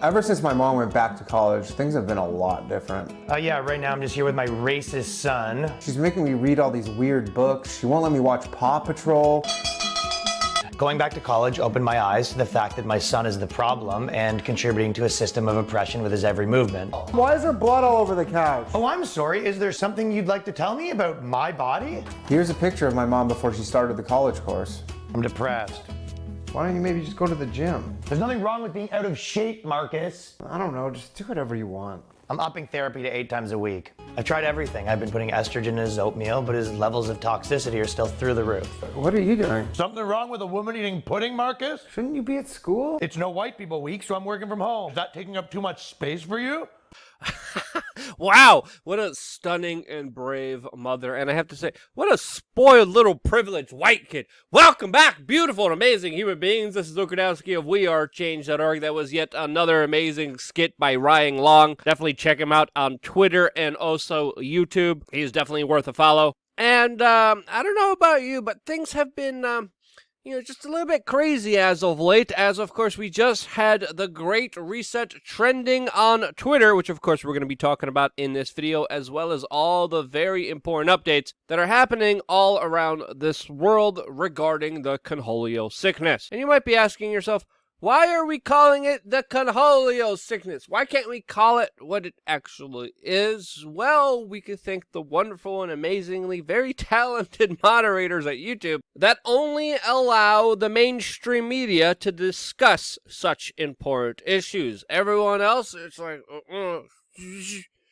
Ever since my mom went back to college, things have been a lot different. Yeah, right now I'm just here with my racist son. She's making me read all these weird books. She won't let me watch Paw Patrol. Going back to college opened my eyes to the fact that my son is the problem and contributing to a system of oppression with his every movement. Why is there blood all over the couch? Oh, I'm sorry. Is there something you'd like to tell me about my body? Here's a picture of my mom before she started the college course. I'm depressed. Why don't you maybe just go to the gym? There's nothing wrong with being out of shape, Marcus. I don't know, just do whatever you want. I'm upping therapy to 8 times a week. I've tried everything. I've been putting estrogen in his oatmeal, but his levels of toxicity are still through the roof. What are you doing? Something wrong with a woman eating pudding, Marcus? Shouldn't you be at school? It's no white people week, so I'm working from home. Is that taking up too much space for you? Wow, what a stunning and brave mother. And I have to say, what a spoiled little privileged white kid. Welcome back, beautiful and amazing human beings. This is Okradowski of WeAreChange.org. That was yet another amazing skit by Ryan Long. Definitely check him out on Twitter and also YouTube. He's definitely worth a follow. And I don't know about you, but things have been just a little bit crazy as of late, as of course we just had the Great Reset trending on Twitter, which of course we're going to be talking about in this video, as well as all the very important updates that are happening all around this world regarding the Conholio sickness. And you might be asking yourself, why are we calling it the Conholio sickness? Why can't we call it what it actually is? Well, we could thank the wonderful and amazingly very talented moderators at YouTube that only allow the mainstream media to discuss such important issues. Everyone else, it's like,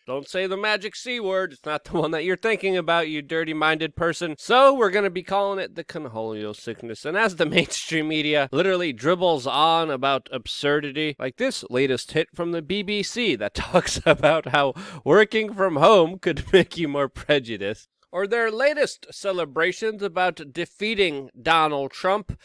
don't say the magic C word. It's not the one that you're thinking about, you dirty-minded person. So we're going to be calling it the Conholio sickness. And as the mainstream media literally dribbles on about absurdity, like this latest hit from the BBC that talks about how working from home could make you more prejudiced, or their latest celebrations about defeating Donald Trump,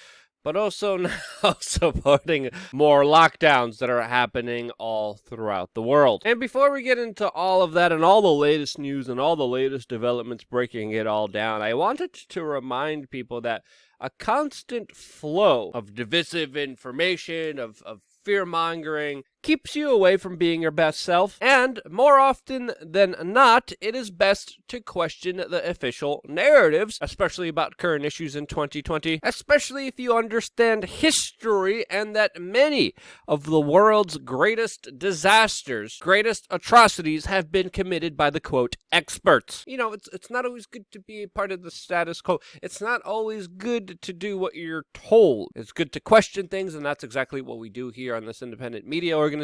but also now supporting more lockdowns that are happening all throughout the world. And before we get into all of that and all the latest news and all the latest developments breaking it all down, I wanted to remind people that a constant flow of divisive information, of fear-mongering, keeps you away from being your best self, and more often than not, it is best to question the official narratives, especially about current issues in 2020, especially if you understand history and that many of the world's greatest disasters, greatest atrocities have been committed by the, quote, experts. You know, it's not always good to be a part of the status quo. It's not always good to do what you're told. It's good to question things, and that's exactly what we do here on this independent media organization.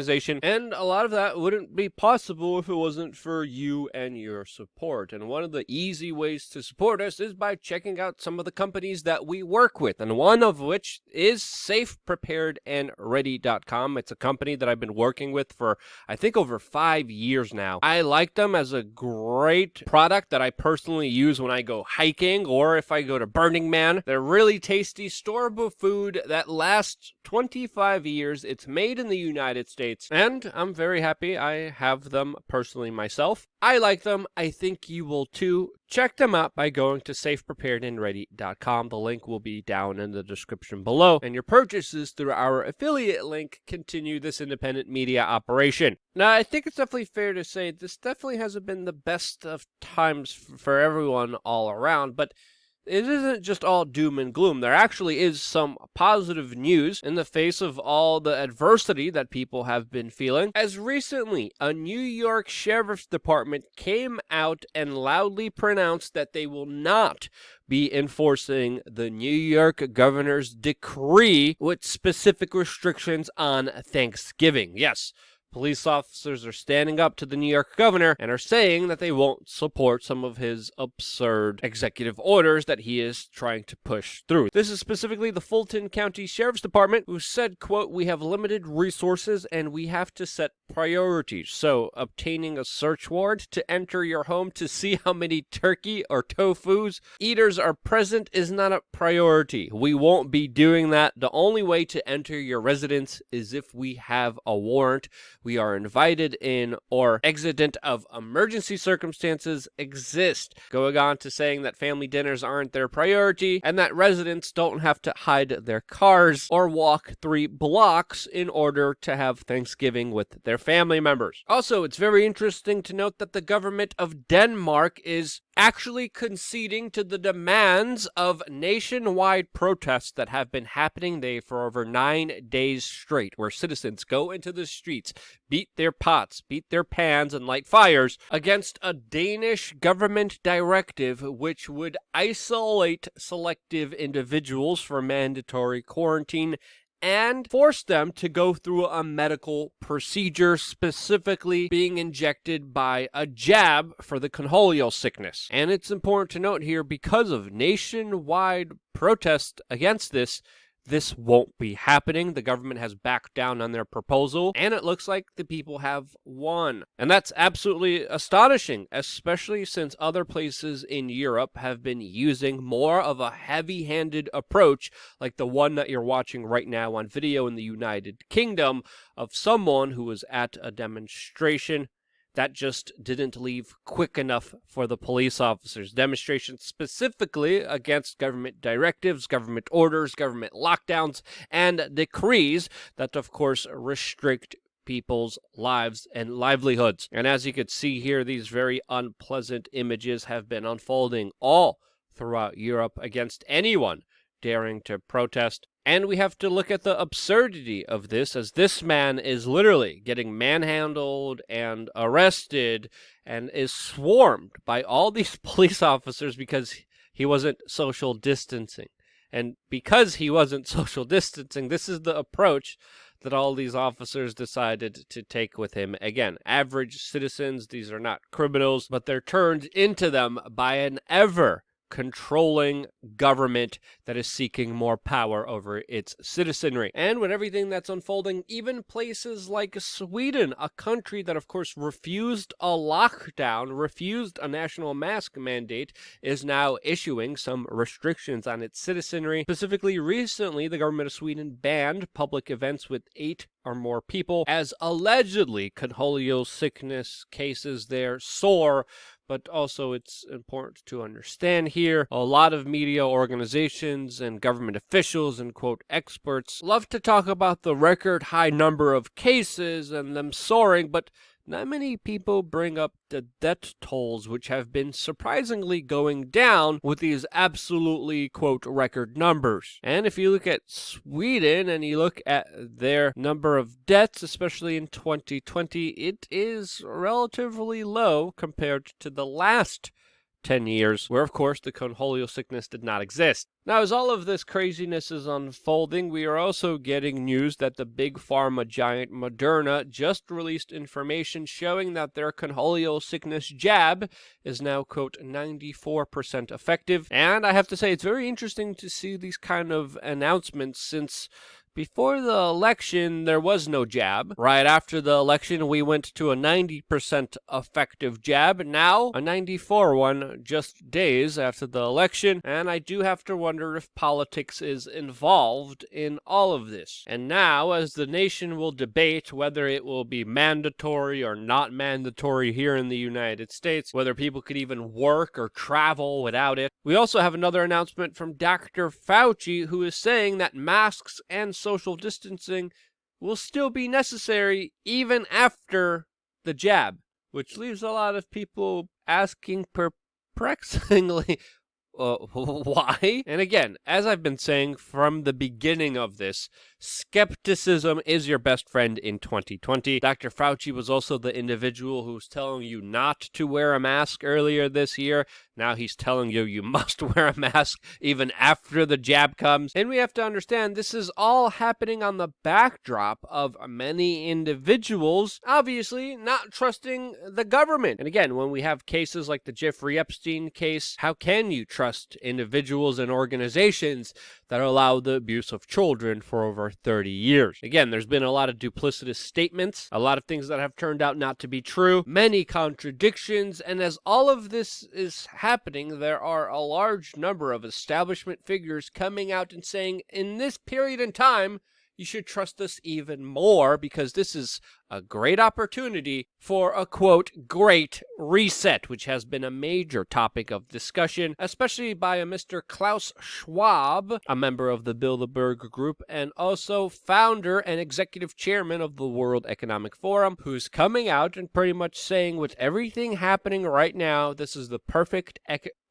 And a lot of that wouldn't be possible if it wasn't for you and your support. And one of the easy ways to support us is by checking out some of the companies that we work with, and one of which is SafePreparedAndReady.com. It's a company that I've been working with for, I think, over 5 years now. I like them as a great product that I personally use when I go hiking or if I go to Burning Man. They're really tasty, storable food that lasts 25 years. It's made in the United States, and I'm very happy I have them personally myself. I like them. I think you will too. Check them out by going to SafePreparedAndReady.com. The link will be down in the description below, and your purchases through our affiliate link continue this independent media operation. Now, I think it's definitely fair to say this definitely hasn't been the best of times for everyone all around, but it isn't just all doom and gloom. There actually is some positive news in the face of all the adversity that people have been feeling. As recently, a New York Sheriff's Department came out and loudly pronounced that they will not be enforcing the New York governor's decree with specific restrictions on Thanksgiving. Yes, police officers are standing up to the New York governor and are saying that they won't support some of his absurd executive orders that he is trying to push through. This is specifically the Fulton County Sheriff's Department, who said, quote, "We have limited resources and we have to set priorities. So obtaining a search warrant to enter your home to see how many turkey or tofu's eaters are present is not a priority. We won't be doing that. The only way to enter your residence is if we have a warrant. we are invited in, or exigent of emergency circumstances exist, going on to saying that family dinners aren't their priority and that residents don't have to hide their cars or walk 3 blocks in order to have Thanksgiving with their family members. Also, it's very interesting to note that the government of Denmark is actually conceding to the demands of nationwide protests that have been happening there for over 9 days straight, where citizens go into the streets, beat their pots, beat their pans, and light fires against a Danish government directive which would isolate selective individuals for mandatory quarantine and force them to go through a medical procedure, specifically being injected by a jab for the conholio sickness. And it's important to note here, because of nationwide protest against this won't be happening. The government has backed down on their proposal, and it looks like the people have won. And that's absolutely astonishing, especially since other places in Europe have been using more of a heavy-handed approach, like the one that you're watching right now on video in the United Kingdom, of someone who was at a demonstration that just didn't leave quick enough for the police officers. Demonstrations specifically against government directives, government orders, government lockdowns, and decrees that, of course, restrict people's lives and livelihoods. And as you could see here, these very unpleasant images have been unfolding all throughout Europe against anyone daring to protest. And we have to look at the absurdity of this, as this man is literally getting manhandled and arrested and is swarmed by all these police officers because he wasn't social distancing. And because he wasn't social distancing, this is the approach that all these officers decided to take with him. Again, average citizens, these are not criminals, but they're turned into them by an ever controlling government that is seeking more power over its citizenry. And with everything that's unfolding, even places like Sweden, a country that of course refused a lockdown, refused a national mask mandate, is now issuing some restrictions on its citizenry. Specifically, recently, the government of Sweden banned public events with 8 or more people, as allegedly conholio sickness cases there soar. But also, it's important to understand here, a lot of media organizations and government officials and, quote, experts love to talk about the record high number of cases and them soaring, but not many people bring up the death tolls, which have been surprisingly going down with these absolutely, quote, record numbers. And if you look at Sweden and you look at their number of deaths, especially in 2020, it is relatively low compared to the last 10 years, where of course the conholio sickness did not exist. Now, as all of this craziness is unfolding, we are also getting news that the big pharma giant Moderna just released information showing that their conholio sickness jab is now, quote, 94% effective. And I have to say, it's very interesting to see these kind of announcements, since before the election, there was no jab. Right after the election, we went to a 90% effective jab. Now, a 94 one just days after the election. And I do have to wonder if politics is involved in all of this. And now, as the nation will debate whether it will be mandatory or not mandatory here in the United States, whether people could even work or travel without it, we also have another announcement from Dr. Fauci, who is saying that masks and social distancing will still be necessary even after the jab, which leaves a lot of people asking perplexingly, why? And again, as I've been saying from the beginning of this, skepticism is your best friend in 2020. Dr. Fauci was also the individual who was telling you not to wear a mask earlier this year. Now he's telling you you must wear a mask even after the jab comes. And we have to understand this is all happening on the backdrop of many individuals obviously not trusting the government. And again, when we have cases like the Jeffrey Epstein case, how can you trust individuals and organizations that allow the abuse of children for over 30 years? Again, there's been a lot of duplicitous statements, a lot of things that have turned out not to be true, many contradictions, and as all of this is happening, there are a large number of establishment figures coming out and saying, in this period in time, you should trust us even more, because this is a great opportunity for a, quote, great reset, which has been a major topic of discussion, especially by a Mr. Klaus Schwab, a member of the Bilderberg Group, and also founder and executive chairman of the World Economic Forum, who's coming out and pretty much saying, with everything happening right now, this is the perfect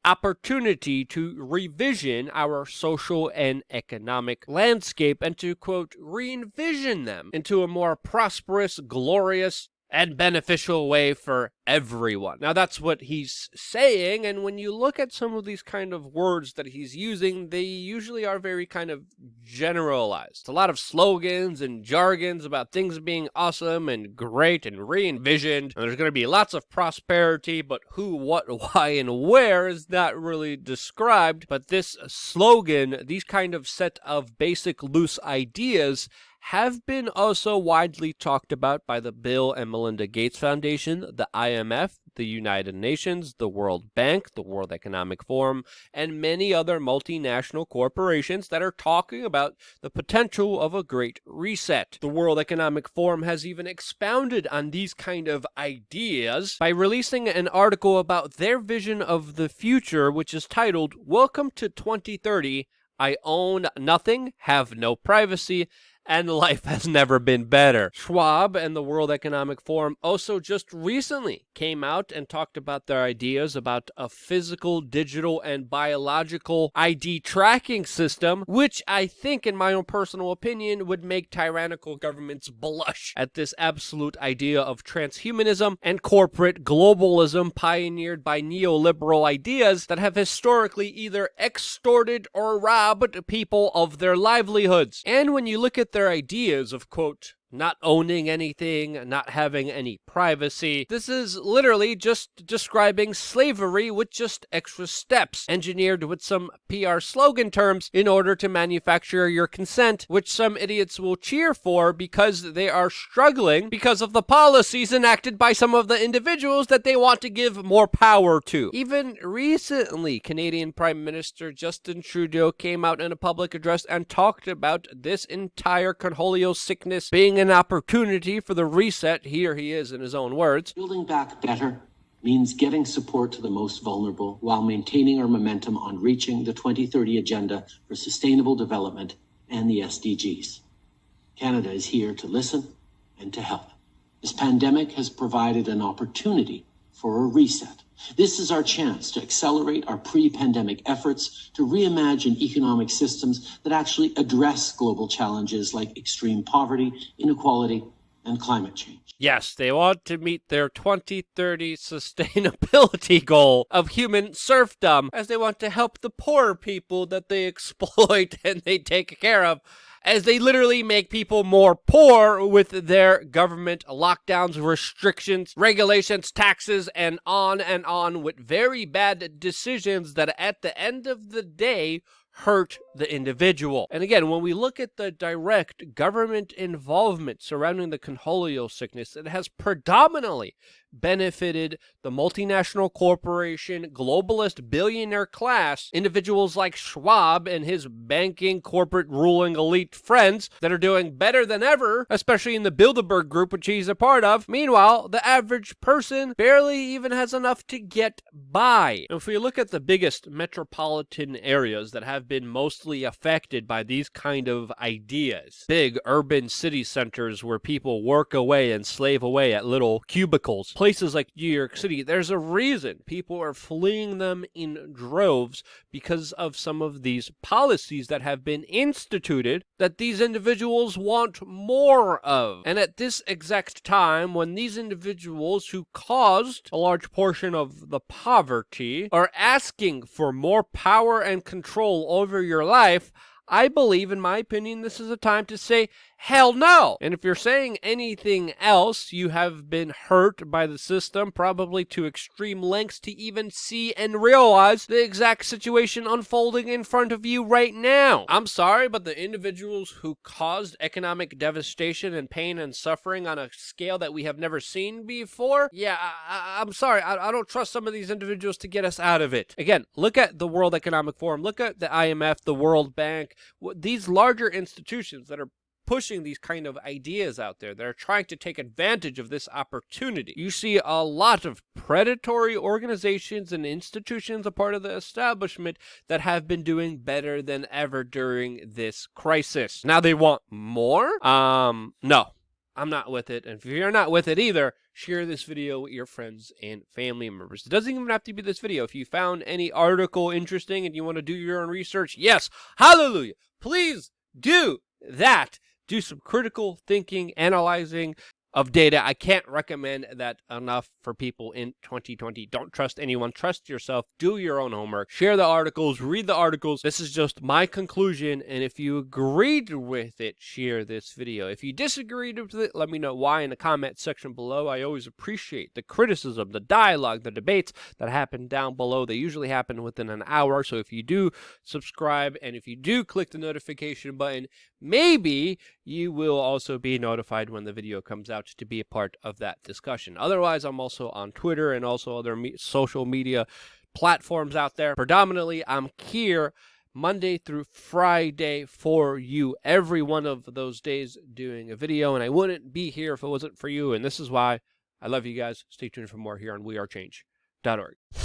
opportunity to revision our social and economic landscape and to, quote, re-envision them into a more prosperous, glorious, and beneficial way for everyone. Now, that's what he's saying, and when you look at some of these kind of words that he's using, they usually are very kind of generalized. A lot of slogans and jargons about things being awesome and great and re-envisioned, and there's going to be lots of prosperity, but who, what, why, and where is not really described. But this slogan, these kind of set of basic loose ideas, have been also widely talked about by the Bill and Melinda Gates Foundation, the IMF, the United Nations, the World Bank, the World Economic Forum, and many other multinational corporations that are talking about the potential of a great reset. The World Economic Forum has even expounded on these kind of ideas by releasing an article about their vision of the future, which is titled, "Welcome to 2030, I own nothing, have no privacy, and life has never been better." Schwab and the World Economic Forum also just recently came out and talked about their ideas about a physical, digital, and biological ID tracking system, which I think, in my own personal opinion, would make tyrannical governments blush at this absolute idea of transhumanism and corporate globalism pioneered by neoliberal ideas that have historically either extorted or robbed people of their livelihoods. And when you look at their ideas of, quote, not owning anything, not having any privacy, this is literally just describing slavery with just extra steps, engineered with some PR slogan terms in order to manufacture your consent, which some idiots will cheer for because they are struggling because of the policies enacted by some of the individuals that they want to give more power to. Even recently, Canadian Prime Minister Justin Trudeau came out in a public address and talked about this entire Cornholio sickness being an opportunity for the reset. Here he is in his own words. Building back better means getting support to the most vulnerable while maintaining our momentum on reaching the 2030 Agenda for Sustainable Development and the SDGs. Canada is here to listen and to help. This pandemic has provided an opportunity for a reset. This is our chance to accelerate our pre-pandemic efforts to reimagine economic systems that actually address global challenges like extreme poverty, inequality, and climate change. Yes, they want to meet their 2030 sustainability goal of human serfdom, as they want to help the poor people that they exploit and they take care of, as they literally make people more poor with their government lockdowns, restrictions, regulations, taxes, and on with very bad decisions that at the end of the day hurt the individual. And again, when we look at the direct government involvement surrounding the Cornholio sickness, it has predominantly benefited the multinational corporation, globalist billionaire class, individuals like Schwab and his banking, corporate, ruling elite friends that are doing better than ever, especially in the Bilderberg Group, which he's a part of. Meanwhile, the average person barely even has enough to get by. And if we look at the biggest metropolitan areas that have been mostly affected by these kind of ideas, big urban city centers where people work away and slave away at little cubicles, places like New York City, there's a reason people are fleeing them in droves because of some of these policies that have been instituted that these individuals want more of. And at this exact time, when these individuals who caused a large portion of the poverty are asking for more power and control over your life, I believe, in my opinion, this is a time to say, hell no. And if you're saying anything else, you have been hurt by the system, probably to extreme lengths to even see and realize the exact situation unfolding in front of you right now. I'm sorry, but the individuals who caused economic devastation and pain and suffering on a scale that we have never seen before, yeah, I'm sorry, I don't trust some of these individuals to get us out of it. Again, look at the World Economic Forum, look at the IMF, the World Bank, these larger institutions that are pushing these kind of ideas out there. They're trying to take advantage of this opportunity. You see a lot of predatory organizations and institutions, a part of the establishment, that have been doing better than ever during this crisis. Now they want more? No. I'm not with it. And if you're not with it either, share this video with your friends and family members. It doesn't even have to be this video. If you found any article interesting and you want to do your own research, yes, hallelujah, please do that. Do some critical thinking, analyzing of data. I can't recommend that enough for people in 2020. Don't trust anyone. Trust yourself. Do your own homework. Share the articles. Read the articles. This is just my conclusion, and if you agreed with it, share this video. If you disagreed with it, let me know why in the comment section below. I always appreciate the criticism, the dialogue, the debates that happen down below. They usually happen within an hour, so if you do subscribe and if you do click the notification button, maybe you will also be notified when the video comes out to be a part of that discussion. Otherwise, I'm also on Twitter and also other social media platforms out there. Predominantly, I'm here Monday through Friday for you, every one of those days doing a video, and I wouldn't be here if it wasn't for you, and this is why I love you guys. Stay tuned for more here on WeAreChange.org.